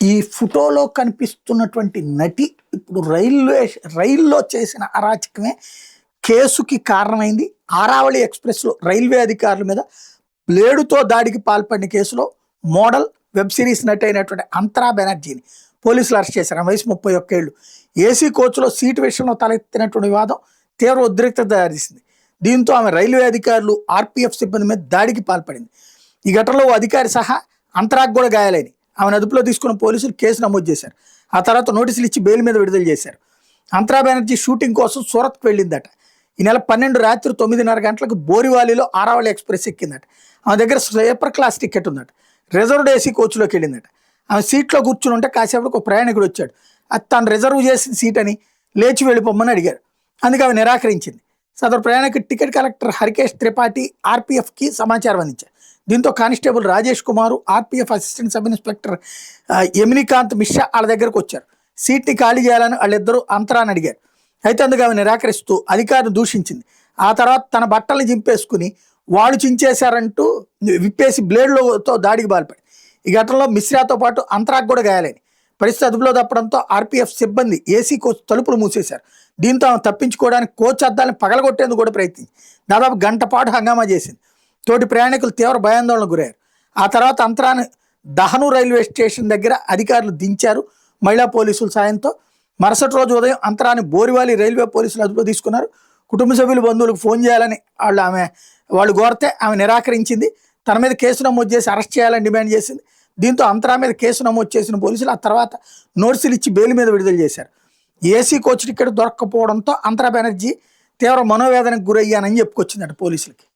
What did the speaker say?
ఈ ఫోటోలో కనిపిస్తున్నటువంటి నటి ఇప్పుడు రైల్లో చేసిన అరాచకమే కేసుకి కారణమైంది. ఆరావళి ఎక్స్ప్రెస్లో రైల్వే అధికారుల మీద బ్లేడుతో దాడికి పాల్పడిన కేసులో మోడల్ వెబ్ సిరీస్ నటి అయినటువంటి అంతరా బెనర్జీని పోలీసులు అరెస్ట్ చేశారు. వయసు 31 ఏళ్ళు. ఏసీ కోచ్లో సీటు విషయంలో తలెత్తినటువంటి వివాదం తీవ్ర ఉద్రిక్తత దారితీసింది. దీంతో ఆమె రైల్వే అధికారులు, ఆర్పీఎఫ్ సిబ్బంది మీద దాడికి పాల్పడింది. ఈ ఘటనలో ఓ అధికారి సహా అంతరాకు కూడా గాయాలైనవి. ఆమెను అదుపులో తీసుకున్న పోలీసులు కేసు నమోదు చేశారు. ఆ తర్వాత నోటీసులు ఇచ్చి బెయిల్ మీద విడుదల చేశారు. అంతరా బెనర్జీ షూటింగ్ కోసం సూరత్కు వెళ్ళిందట. ఈ నెల 12 రాత్రి 9:30 గంటలకు బోరివాలీలో ఆరావళి ఎక్స్ప్రెస్ ఎక్కిందట. ఆమె దగ్గర స్లీపర్ క్లాస్ టికెట్ ఉందట. రిజర్వ్డ్ ఏసీ కోచ్లోకి వెళ్ళిందట. ఆమె సీట్లో కూర్చుని ఉంటే కాసేపటికి ఒక ప్రయాణికుడు వచ్చాడు. అది తను రిజర్వ్ చేసిన సీట్ అని లేచి వెళ్ళిపోమ్మని అడిగారు. అందుకే ఆమె నిరాకరించింది. సదరు ప్రయాణికుడు టికెట్ కలెక్టర్ హరికేష్ త్రిపాఠి ఆర్పీఎఫ్కి సమాచారం అందించారు. దీంతో constable Rajesh Kumar, RPF assistant sub inspector Yaminikant Mishra వాళ్ళ దగ్గరకు వచ్చారు. సీట్ని ఖాళీ చేయాలని వాళ్ళిద్దరూ అంతరాన్ని అడిగారు. అయితే అందుకు ఆమె నిరాకరిస్తూ అధికారిని దూషించింది. ఆ తర్వాత తన బట్టల్ని చింపేసుకుని వాళ్ళు చించేశారంటూ విప్పేసి బ్లేడ్లతో దాడికి పాల్పడి ఈ ఘటనలో మిశ్రాతో పాటు అంతరాకు కూడా గాయాలని పరిస్థితి అదుపులో తప్పడంతో ఆర్పీఎఫ్ సిబ్బంది ఏసీ కోచ్ తలుపులు మూసేశారు. దీంతో ఆమె తప్పించుకోవడానికి కోచ్ అద్దాలను పగలగొట్టేందుకు కూడా ప్రయత్నించింది. దాదాపు గంట పాటు హంగామా చేసింది. తోటి ప్రయాణికులు తీవ్ర భయాందోళనకు గురయ్యారు. ఆ తర్వాత అంతరాన్ని దహను రైల్వే స్టేషన్ దగ్గర అధికారులు దించారు మహిళా పోలీసుల సాయంతో. మరుసటి రోజు ఉదయం అంతరాన్ని బోరివాలి రైల్వే పోలీసులు అదుపులో తీసుకున్నారు. కుటుంబ సభ్యులు, బంధువులకు ఫోన్ చేయాలని వాళ్ళు కోరితే ఆమె నిరాకరించింది. తన మీద కేసు నమోదు చేసి అరెస్ట్ చేయాలని డిమాండ్ చేసింది. దీంతో అంతరా మీద కేసు నమోదు చేసిన పోలీసులు ఆ తర్వాత నోటీసులు ఇచ్చి బెయిల్ మీద విడుదల చేశారు. ఏసీ కోచ్ టికెట్ దొరక్కపోవడంతో అంతరా బెనర్జీ తీవ్ర మనోవేదనకు గురయ్యానని చెప్పుకొచ్చిందట పోలీసులకి.